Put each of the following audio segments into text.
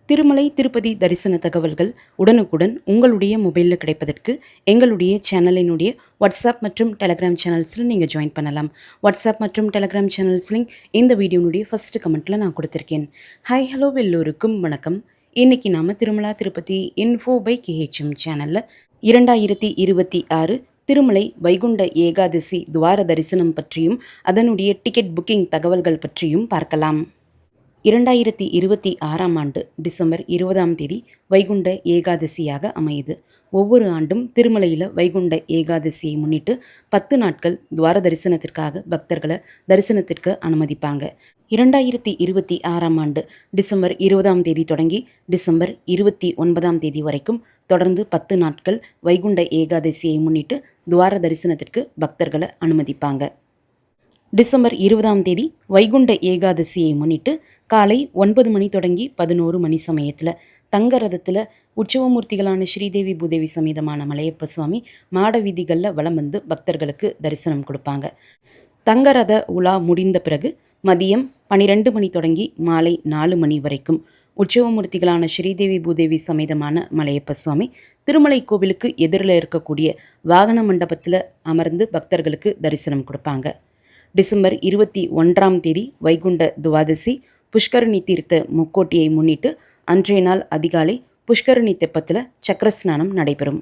திருமலை திருப்பதி தரிசன தகவல்கள் உடனுக்குடன் உங்களுடைய மொபைலில் கிடைப்பதற்கு எங்களுடைய சேனலினுடைய வாட்ஸ்அப் மற்றும் டெலகிராம் சேனல்ஸில் நீங்கள் ஜாயின் பண்ணலாம். வாட்ஸ்அப் மற்றும் டெலகிராம் சேனல்ஸ் லிங்க் இந்த வீடியோனுடைய ஃபஸ்ட்டு கமெண்ட்டில் நான் கொடுத்துருக்கேன். ஹாய் ஹலோ எல்லோருக்கும் வணக்கம். இன்றைக்கி நாம் Tirumala Tirupati info by KHM சேனலில் 2026 திருமலை வைகுண்ட ஏகாதசி துவார தரிசனம் பற்றியும் அதனுடைய டிக்கெட் புக்கிங் தகவல்கள் பற்றியும் பார்க்கலாம். 2026 ஆண்டு டிசம்பர் 20 வைகுண்ட ஏகாதசியாக அமையுது. ஒவ்வொரு ஆண்டும் திருமலையில் வைகுண்ட ஏகாதசியை முன்னிட்டு 10 நாட்கள் துவார தரிசனத்திற்காக பக்தர்களை தரிசனத்திற்கு அனுமதிப்பாங்க. 2026 ஆண்டு டிசம்பர் 20 தொடங்கி டிசம்பர் 29 வரைக்கும் தொடர்ந்து 10 நாட்கள் வைகுண்ட ஏகாதசியை முன்னிட்டு துவார தரிசனத்திற்கு பக்தர்களை அனுமதிப்பாங்க. டிசம்பர் 20 வைகுண்ட ஏகாதசியை முன்னிட்டு காலை 9 மணி தொடங்கி 11 மணி சமயத்தில் தங்க ரதத்தில் உற்சவமூர்த்திகளான ஸ்ரீதேவி பூதேவி சமேதமான மலையப்ப சுவாமி மாட வீதிகளில் வலம் வந்து பக்தர்களுக்கு தரிசனம் கொடுப்பாங்க. தங்க ரத உலா முடிந்த பிறகு மதியம் 12 மணி தொடங்கி மாலை 4 மணி வரைக்கும் உற்சவமூர்த்திகளான ஸ்ரீதேவி பூதேவி சமேதமான மலையப்ப சுவாமி திருமலை கோவிலுக்கு எதிரில் இருக்கக்கூடிய வாகன மண்டபத்தில் அமர்ந்து பக்தர்களுக்கு தரிசனம் கொடுப்பாங்க. டிசம்பர் 21 வைகுண்ட துவாதசி புஷ்கரணி தீர்த்த முக்கோட்டியை முன்னிட்டு அன்றைய நாள் அதிகாலை புஷ்கரணி தெப்பத்தில் சக்கரஸ்நானம் நடைபெறும்.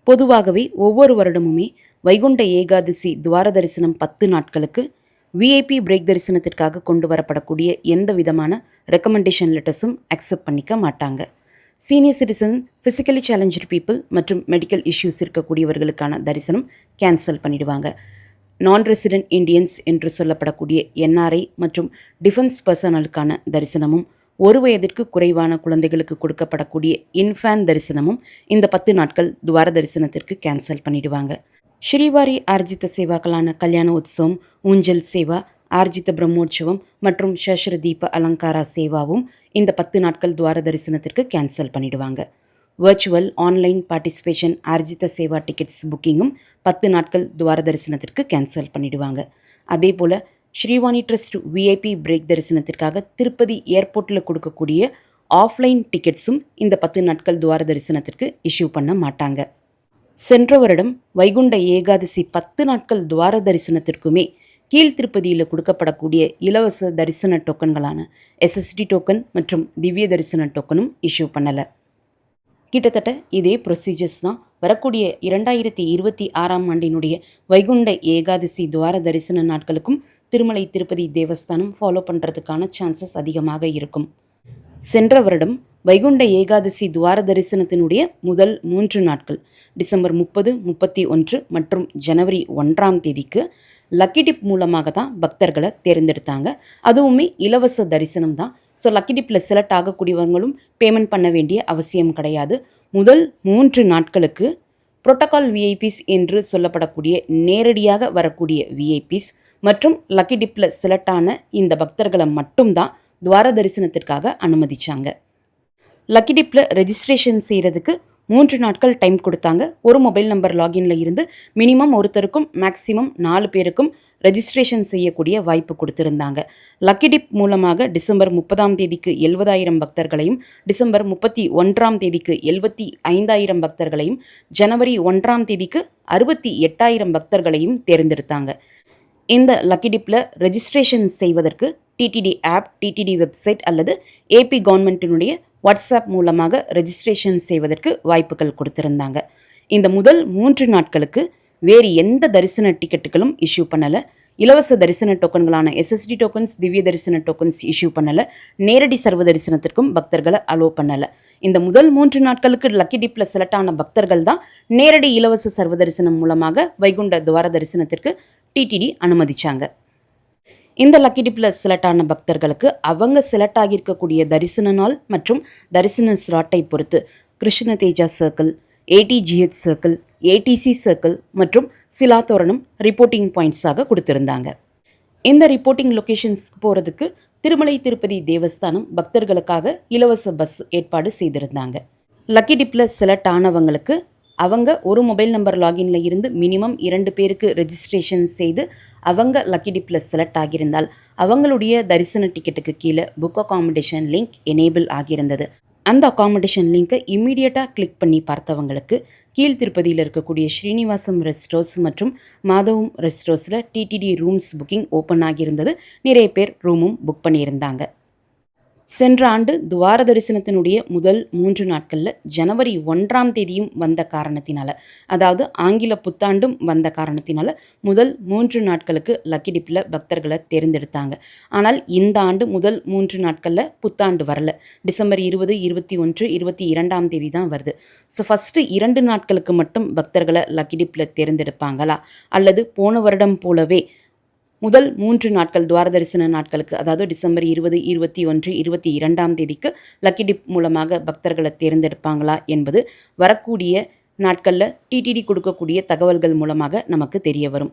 பொதுவாகவே ஒவ்வொரு வருடமுமே வைகுண்ட ஏகாதசி துவார தரிசனம் 10 நாட்களுக்கு VIP பிரேக் தரிசனத்திற்காக கொண்டு வரப்படக்கூடிய எந்த விதமான ரெக்கமெண்டேஷன் லெட்டர்ஸும் அக்செப்ட் பண்ணிக்க மாட்டாங்க. Senior citizen, physically challenger people மற்றும் மெடிக்கல் இஷ்யூஸ் இருக்கக்கூடியவர்களுக்கான தரிசனம் கேன்சல் பண்ணிடுவாங்க. நான் ரெசிடென்ட் இண்டியன்ஸ் என்று சொல்லப்படக்கூடிய NRI மற்றும் டிஃபென்ஸ் பர்சனலுக்கான தரிசனமும் 1 வயதிற்கு குறைவான குழந்தைகளுக்கு கொடுக்கப்படக்கூடிய இன்ஃபேன் தரிசனமும் இந்த 10 நாட்கள் துவார தரிசனத்திற்கு கேன்சல் பண்ணிடுவாங்க. ஸ்ரீவாரி ஆர்ஜித சேவாக்களான கல்யாண உற்சவம், ஊஞ்சல் சேவா, ஆர்ஜித பிரம்மோற்சவம் மற்றும் சஸ்ரதீப அலங்காரா சேவாவும் இந்த 10 நாட்கள் துவார தரிசனத்திற்கு கேன்சல் பண்ணிடுவாங்க. Virtual online participation Arjitha Seva tickets புக்கிங்கும் 10 நாட்கள் துவார தரிசனத்திற்கு கேன்சல் பண்ணிடுவாங்க. அதே போல் ஸ்ரீவாணி ட்ரஸ்ட் VIP பிரேக் தரிசனத்திற்காக திருப்பதி ஏர்போர்ட்டில் கொடுக்கக்கூடிய ஆஃப்லைன் டிக்கெட்ஸும் இந்த 10 நாட்கள் துவார தரிசனத்திற்கு இஷ்யூ பண்ண மாட்டாங்க. சென்ற வருடம் வைகுண்ட ஏகாதசி 10 நாட்கள் துவார தரிசனத்திற்குமே கீழ்த்திருப்பதியில் கொடுக்கப்படக்கூடிய இலவச தரிசன டோக்கன்களான SSD டோக்கன் மற்றும் திவ்ய தரிசன டோக்கனும் இஷ்யூ பண்ணலை. கிட்டத்தட்ட இதே ப்ரொசீஜர்ஸ் தான் வரக்கூடிய 2026 ஆண்டினுடைய வைகுண்ட ஏகாதசி துவார தரிசன நாட்களுக்கும் திருமலை திருப்பதி தேவஸ்தானம் ஃபாலோ பண்ணுறதுக்கான சான்சஸ் அதிகமாக இருக்கும். சென்ற வருடம் வைகுண்ட ஏகாதசி துவார தரிசனத்தினுடைய முதல் 3 நாட்கள் டிசம்பர் 30, 31 மற்றும் ஜனவரி 1 லக்கி டிப் மூலமாக தான் பக்தர்களை தேர்ந்தெடுத்தாங்க. அதுவுமே இலவச தரிசனம் தான். ஸோ லக்கி டிப்பில் செலக்ட் ஆகக்கூடியவங்களும் பேமெண்ட் பண்ண வேண்டிய அவசியம் கிடையாது. முதல் 3 நாட்களுக்கு புரோட்டோகால் VIPs என்று சொல்லப்படக்கூடிய நேரடியாக வரக்கூடிய VIPs மற்றும் லக்கி டிப்பில் செலக்ட் ஆன இந்த பக்தர்களை மட்டும்தான் துவார தரிசனத்திற்காக அனுமதிச்சாங்க. லக்கி டிப்பில் ரெஜிஸ்ட்ரேஷன் செய்கிறதுக்கு 3 நாட்கள் டைம் கொடுத்தாங்க. ஒரு மொபைல் நம்பர் லாகின்ல இருந்து மினிமம் ஒருத்தருக்கும் மேக்ஸிமம் 4 பேருக்கும் ரெஜிஸ்ட்ரேஷன் செய்யக்கூடிய வாய்ப்பு கொடுத்துருந்தாங்க. லக்கி டிப் மூலமாக டிசம்பர் 30 70,000 பக்தர்களையும், டிசம்பர் 31 75,000 பக்தர்களையும், ஜனவரி 1 68,000 பக்தர்களையும் தேர்ந்தெடுத்தாங்க. இந்த லக்கி டிப்பில் ரெஜிஸ்ட்ரேஷன் செய்வதற்கு TTD ஆப், TTD வெப்சைட் அல்லது AP கவர்மெண்ட்டினுடைய வாட்ஸ்அப் மூலமாக ரெஜிஸ்ட்ரேஷன் செய்வதற்கு வாய்ப்புகள் கொடுத்துருந்தாங்க. இந்த முதல் 3 நாட்களுக்கு வேறு எந்த தரிசன டிக்கெட்டுகளும் இஷ்யூ பண்ணலை. இலவச தரிசன டோக்கன்களான SSD டோக்கன்ஸ், திவ்ய தரிசன டோக்கன்ஸ் இஷ்யூ பண்ணலை. நேரடி சர்வ தரிசனத்திற்கும் பக்தர்களை அலோவ் பண்ணலை. இந்த முதல் 3 நாட்களுக்கு லக்கி டிப்பில் செலக்ட் ஆன பக்தர்கள் தான் நேரடி இலவச சர்வ தரிசனம் மூலமாக வைகுண்ட துவார தரிசனத்திற்கு TTD அனுமதிச்சாங்க. இந்த லக்கி டிப்பில் செலக்ட் ஆன பக்தர்களுக்கு அவங்க செலக்ட் ஆகியிருக்கக்கூடிய தரிசன நாள் மற்றும் தரிசன ஸ்லாட்டை பொறுத்து Krishna Teja circle, ATGH circle, ATC circle மற்றும் சிலாத்தோரணம் ரிப்போர்ட்டிங் பாயிண்ட்ஸாக கொடுத்துருந்தாங்க. இந்த ரிப்போர்ட்டிங் லொக்கேஷன்ஸ்க்கு போகிறதுக்கு திருமலை திருப்பதி தேவஸ்தானம் பக்தர்களுக்காக இலவச பஸ் ஏற்பாடு செய்திருந்தாங்க. லக்கி டிப்பில் செலக்ட் ஆனவங்களுக்கு அவங்க ஒரு மொபைல் நம்பர் லாகின்ல இருந்து மினிமம் 2 பேருக்கு ரெஜிஸ்ட்ரேஷன் செய்து அவங்க லக்கி டிப்பில் செலக்ட் ஆகியிருந்தால் அவங்களுடைய தரிசன டிக்கெட்டுக்கு கீழே புக் அகாமடேஷன் லிங்க் எனேபிள் ஆகியிருந்தது. அந்த அகாமடேஷன் லிங்க்கை இம்மீடியட்டாக கிளிக் பண்ணி பார்த்தவங்களுக்கு கீழ்த்திருப்பதியில் இருக்கக்கூடிய ஸ்ரீனிவாசம் ரெஸ்ட் ஹவுஸ் மற்றும் மாதவம் ரெஸ்ட் ஹவுஸில் டிடிடி ரூம்ஸ் புக்கிங் ஓப்பன் ஆகியிருந்தது. நிறைய பேர் ரூமும் புக் பண்ணியிருந்தாங்க. சென்ற ஆண்டு துவார தரிசனத்தினுடைய முதல் 3 நாட்களில் ஜனவரி 1ஆம் தேதியும் வந்த காரணத்தினால, அதாவது ஆங்கில புத்தாண்டும் வந்த காரணத்தினால முதல் 3 நாட்களுக்கு லக்கி டிப்பில் பக்தர்களை தேர்ந்தெடுத்தாங்க. ஆனால் இந்த ஆண்டு முதல் 3 நாட்களில் புத்தாண்டு வரல. டிசம்பர் 20, 21, 22ஆம் தேதி தான் வருது. ஸோ ஃபஸ்ட்டு 2 நாட்களுக்கு மட்டும் பக்தர்களை லக்கி டிப்பில் தேர்ந்தெடுப்பாங்களா, அல்லது போன வருடம் போலவே முதல் 3 நாட்கள் துவார தரிசன நாட்களுக்கு, அதாவது டிசம்பர் 20, 21, 22ஆம் தேதிக்கு லக்கி டிப் மூலமாக பக்தர்களை தேர்ந்தெடுப்பாங்களா என்பது வரக்கூடிய நாட்களில் டிடிடி கொடுக்கக்கூடிய தகவல்கள் மூலமாக நமக்கு தெரிய வரும்.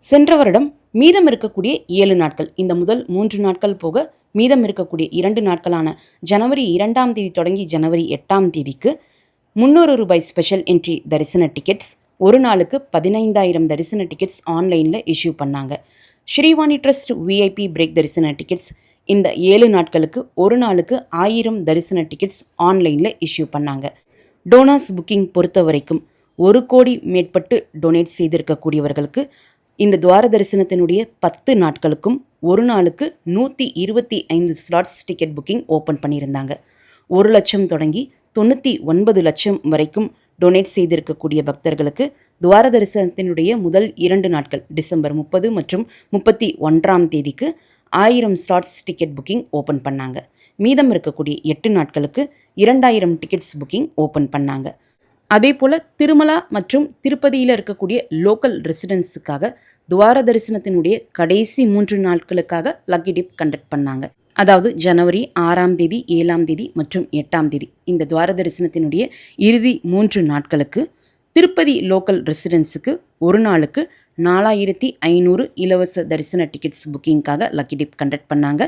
சென்ற வருடம் மீதம் இருக்கக்கூடிய 7 நாட்கள், இந்த முதல் 3 நாட்கள் போக மீதம் இருக்கக்கூடிய 2 நாட்களான ஜனவரி 2ஆம் தேதி தொடங்கி ஜனவரி 8ஆம் தேதிக்கு ₹300 ஸ்பெஷல் என்ட்ரி தரிசன டிக்கெட்ஸ், ஒரு நாளுக்கு 15,000 தரிசன டிக்கெட்ஸ் ஆன்லைனில் இஷ்யூ பண்ணாங்க. ஸ்ரீவாணி ட்ரஸ்ட் விஐபி பிரேக் தரிசன டிக்கெட்ஸ் இந்த 7 நாட்களுக்கு ஒரு நாளுக்கு 1000 தரிசன டிக்கெட்ஸ் ஆன்லைனில் இஷ்யூ பண்ணாங்க. டோனாஸ் புக்கிங் பொறுத்த வரைக்கும் 1 கோடி மேற்பட்டு டொனேட் செய்திருக்கக்கூடியவர்களுக்கு இந்த துவார தரிசனத்தினுடைய 10 நாட்களுக்கும் ஒரு நாளுக்கு 125 ஸ்லாட்ஸ் டிக்கெட் புக்கிங் ஓப்பன் பண்ணியிருந்தாங்க. 1 லட்சம் தொடங்கி 99 லட்சம் வரைக்கும் டொனேட் செய்திருக்கக்கூடிய பக்தர்களுக்கு துவார தரிசனத்தினுடைய முதல் 2 நாட்கள் டிசம்பர் 30 மற்றும் 31ஆம் தேதிக்கு 1000 ஸ்லாட்ஸ் டிக்கெட் புக்கிங் ஓப்பன் பண்ணாங்க. மீதம் இருக்கக்கூடிய 8 நாட்களுக்கு 2000 டிக்கெட்ஸ் புக்கிங் ஓப்பன் பண்ணாங்க. அதே போல் திருமலா மற்றும் திருப்பதியில் இருக்கக்கூடிய லோக்கல் ரெசிடென்ட்ஸுக்காக துவார தரிசனத்தினுடைய கடைசி 3 நாட்களுக்காக லக்கி டிப் கண்டக்ட் பண்ணாங்க. அதாவது ஜனவரி 6ஆம் தேதி, 7ஆம் தேதி மற்றும் 8ஆம் தேதி இந்த துவார தரிசனத்தினுடைய இறுதி 3 நாட்களுக்கு திருப்பதி லோக்கல் ரெசிடென்ஸுக்கு ஒரு நாளுக்கு 4500 இலவச தரிசன டிக்கெட்ஸ் புக்கிங்காக லக்கி டிப் கண்டக்ட் பண்ணாங்க.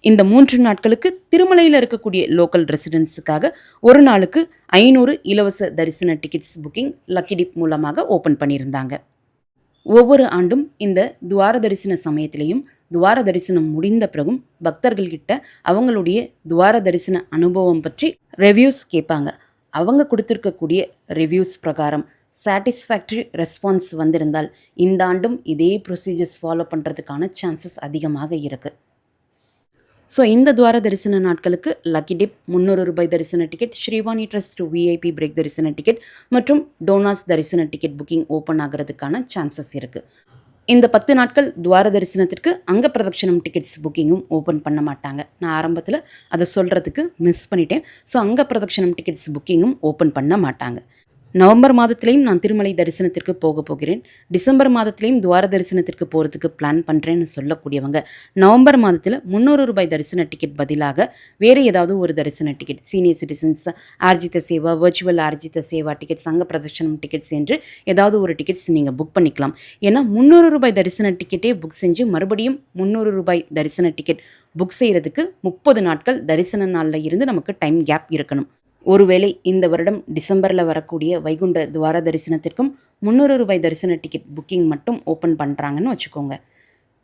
இந்த 3 நாட்களுக்கு திருமலையில் இருக்கக்கூடிய லோக்கல் ரெசிடென்ஸுக்காக ஒரு நாளுக்கு 500 இலவச தரிசன டிக்கெட்ஸ் புக்கிங் லக்கி டிப் மூலமாக ஓப்பன் பண்ணியிருந்தாங்க. ஒவ்வொரு ஆண்டும் இந்த துவார தரிசன சமயத்திலையும் துவார தரிசனம் முடிந்த பிறகும் பக்தர்கள்கிட்ட அவங்களுடைய துவார தரிசன அனுபவம் பற்றி ரிவ்யூஸ் கேட்பாங்க. அவங்க கொடுத்துருக்கக்கூடிய ரிவ்யூஸ் பிரகாரம் சாட்டிஸ்ஃபேக்டரி ரெஸ்பான்ஸ் வந்திருந்தால் இந்த ஆண்டும் இதே ப்ரொசீஜர்ஸ் ஃபாலோ பண்ணுறதுக்கான சான்சஸ் அதிகமாக இருக்குது. ஸோ இந்த துவார தரிசன நாட்களுக்கு லக்கி டிப் ₹300 தரிசன ticket, Srivani trust VIP break தரிசன டிக்கெட் மற்றும் டோனாஸ் தரிசன டிக்கெட் புக்கிங் ஓப்பன் ஆகிறதுக்கான சான்சஸ் இருக்குது. இந்த 10 நாட்கள் துவார தரிசனத்திற்கு அங்க பிரதட்சணம் டிக்கெட்ஸ் புக்கிங்கும் ஓப்பன் பண்ண மாட்டாங்க. நான் ஆரம்பத்தில் அதை சொல்கிறதுக்கு மிஸ் பண்ணிட்டேன். ஸோ அங்க பிரதட்சணம் டிக்கெட்ஸ் புக்கிங்கும் ஓப்பன் பண்ண மாட்டாங்க. நவம்பர் மாதத்துலேயும் நான் திருமலை தரிசனத்திற்கு போகிறேன், டிசம்பர் மாதத்துலேயும் துவார தரிசனத்திற்கு போகிறதுக்கு பிளான் பண்ணுறேன்னு சொல்லக்கூடியவங்க நவம்பர் மாதத்தில் ₹300 தரிசன டிக்கெட் பதிலாக வேறு ஏதாவது ஒரு தரிசன ticket, senior citizens Arjitha Seva, virtual Arjitha Seva tickets, அங்க பிரதட்சணம் டிக்கெட்ஸ் என்று ஏதாவது ஒரு டிக்கெட்ஸ் நீங்கள் புக் பண்ணிக்கலாம். ஏன்னா ₹300 தரிசன டிக்கெட்டே புக் செஞ்சு மறுபடியும் ₹300 தரிசன டிக்கெட் புக் செய்கிறதுக்கு 30 நாட்கள் தரிசன நாளில் இருந்து நமக்கு டைம் கேப் இருக்கணும். ஒருவேளை இந்த வருடம் டிசம்பரில் வரக்கூடிய வைகுண்ட துவார தரிசனத்திற்கும் ₹300 தரிசன டிக்கெட் புக்கிங் மட்டும் ஓப்பன் பண்ணுறாங்கன்னு வச்சுக்கோங்க.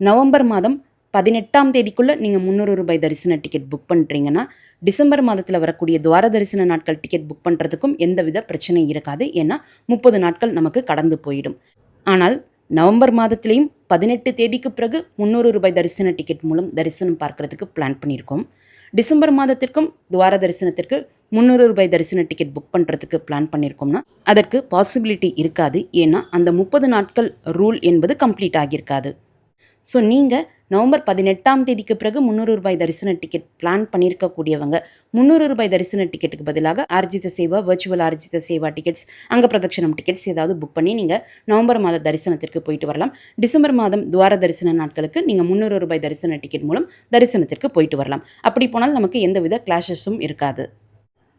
நவம்பர் மாதம் 18ஆம் தேதிக்குள்ளே நீங்கள் ₹300 தரிசன டிக்கெட் புக் பண்ணுறீங்கன்னா டிசம்பர் மாதத்தில் வரக்கூடிய துவார தரிசன நாட்கள் டிக்கெட் புக் பண்ணுறதுக்கும் எந்தவித பிரச்சனை இருக்காது. ஏன்னா 30 நாட்கள் நமக்கு கடந்து போயிடும். ஆனால் நவம்பர் மாதத்துலேயும் 18 தேதிக்கு பிறகு ₹300 தரிசன டிக்கெட் மூலம் தரிசனம் பார்க்குறதுக்கு பிளான் பண்ணியிருக்கோம். டிசம்பர் மாதத்திற்கும் துவார தரிசனத்திற்கு ₹300 தரிசன டிக்கெட் புக் பண்ணுறதுக்கு பிளான் பண்ணியிருக்கோம்னா அதற்கு பாசிபிலிட்டி இருக்காது. ஏன்னா அந்த 30 நாட்கள் ரூல் என்பது கம்ப்ளீட் ஆகியிருக்காது. ஸோ நீங்கள் நவம்பர் 18ஆம் தேதிக்கு பிறகு ₹300 தரிசன டிக்கெட் பிளான் பண்ணியிருக்கக்கூடியவங்க ₹300 தரிசன டிக்கெட்டுக்கு பதிலாக ஆர்ஜித சேவா, வர்ச்சுவல் ஆர்ஜித சேவா டிக்கெட்ஸ், அங்க பிரதட்சணம் டிக்கெட்ஸ் ஏதாவது புக் பண்ணி நீங்கள் நவம்பர் மாத தரிசனத்திற்கு போயிட்டு வரலாம். டிசம்பர் மாதம் துவார தரிசன நாட்களுக்கு நீங்கள் ₹300 தரிசன டிக்கெட் மூலம் தரிசனத்திற்கு போயிட்டு வரலாம். அப்படி போனால் நமக்கு எந்தவித கிளாஷஸும் இருக்காது.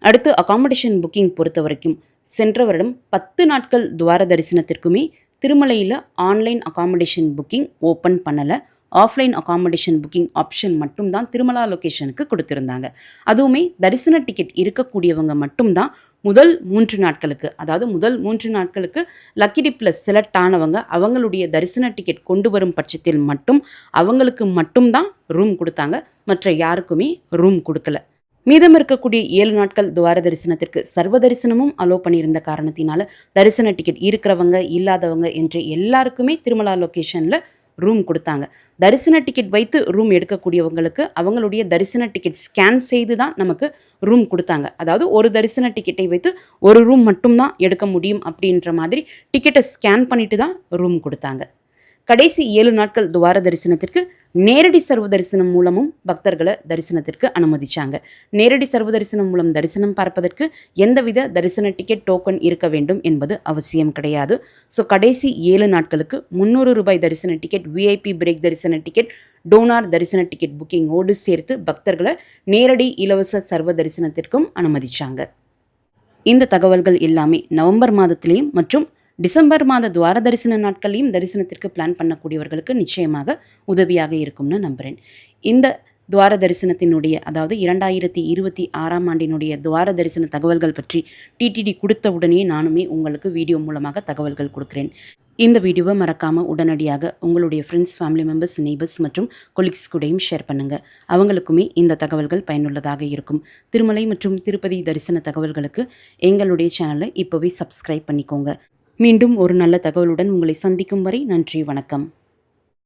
அடுத்து அகாமடேஷன் புக்கிங் பொறுத்த வரைக்கும் சென்ற வருடம் 10 நாட்கள் துவார தரிசனத்திற்குமே திருமலையில் ஆன்லைன் அகாமடேஷன் புக்கிங் ஓப்பன் பண்ணலை. ஆஃப்லைன் அகாமடேஷன் புக்கிங் ஆப்ஷன் மட்டும்தான் திருமலா லொக்கேஷனுக்கு கொடுத்துருந்தாங்க. அதுவுமே தரிசன டிக்கெட் இருக்கக்கூடியவங்க மட்டும்தான் முதல் 3 நாட்களுக்கு, அதாவது முதல் 3 நாட்களுக்கு லக்கி டிப்ல செலக்ட் ஆனவங்க அவங்களுடைய தரிசன டிக்கெட் கொண்டு வரும் பட்சத்தில் மட்டும் அவங்களுக்கு மட்டும் தான் ரூம் குடுத்தாங்க. மற்ற யாருக்குமே ரூம் குடுக்கல. மீதம் இருக்கக்கூடிய 7 நாட்கள் துவார தரிசனத்திற்கு சர்வ தரிசனமும் அலோ பண்ணியிருந்த காரணத்தினால, தரிசன டிக்கெட் இருக்கிறவங்க, இல்லாதவங்க என்று எல்லாருக்குமே திருமலா லொகேஷன்ல ரூம் குடுத்தாங்க. தரிசன டிக்கெட் வைத்து ரூம் எடுக்கக்கூடியவங்களுக்கு அவங்களுடைய தரிசன டிக்கெட் ஸ்கேன் செய்து தான் நமக்கு ரூம் குடுத்தாங்க. அதாவது ஒரு தரிசன டிக்கெட்டை வைத்து ஒரு ரூம் மட்டும் தான் எடுக்க முடியும் அப்படின்ற மாதிரி டிக்கெட்டை ஸ்கேன் பண்ணிட்டு தான் ரூம் குடுத்தாங்க. கடைசி 7 நாட்கள் துவார தரிசனத்திற்கு நேரடி சர்வ தரிசனம் மூலமும் பக்தர்களை தரிசனத்திற்கு அனுமதிச்சாங்க. நேரடி சர்வ தரிசனம் மூலம் தரிசனம் பார்ப்பதற்கு எந்தவித தரிசன டிக்கெட் டோக்கன் இருக்க வேண்டும் என்பது அவசியம் கிடையாது. ஸோ கடைசி 7 நாட்களுக்கு ரூ. 300 தரிசன டிக்கெட், விஐபி பிரேக் தரிசன டிக்கெட், டோனார் தரிசன டிக்கெட் புக்கிங்கோடு சேர்த்து பக்தர்களை நேரடி இலவச சர்வ தரிசனத்திற்கும் அனுமதிச்சாங்க. இந்த தகவல்கள் எல்லாமே நவம்பர் மாதத்திலேயும் மற்றும் டிசம்பர் மாத துவார தரிசன நாட்களையும் தரிசனத்திற்கு பிளான் பண்ணக்கூடியவர்களுக்கு நிச்சயமாக உதவியாக இருக்கும்னு நம்புகிறேன். இந்த துவார தரிசனத்தினுடைய, அதாவது 2026ஆம் ஆண்டினுடைய துவார தரிசன தகவல்கள் பற்றி டிடிடி கொடுத்த உடனே நானுமே உங்களுக்கு வீடியோ மூலமாக தகவல்கள் கொடுக்குறேன். இந்த வீடியோவை மறக்காமல் உடனடியாக உங்களுடைய ஃப்ரெண்ட்ஸ், ஃபேமிலி மெம்பர்ஸ், நெய்பர்ஸ் மற்றும் கொலீக்ஸ் கூடயும் ஷேர் பண்ணுங்கள். அவங்களுக்குமே இந்த தகவல்கள் பயனுள்ளதாக இருக்கும். திருமலை மற்றும் திருப்பதி தரிசன தகவல்களுக்கு எங்களுடைய சேனலை இப்போவே சப்ஸ்கிரைப் பண்ணிக்கோங்க. மீண்டும் ஒரு நல்ல தகவலுடன் உங்களை சந்திக்கும் வரை நன்றி, வணக்கம்.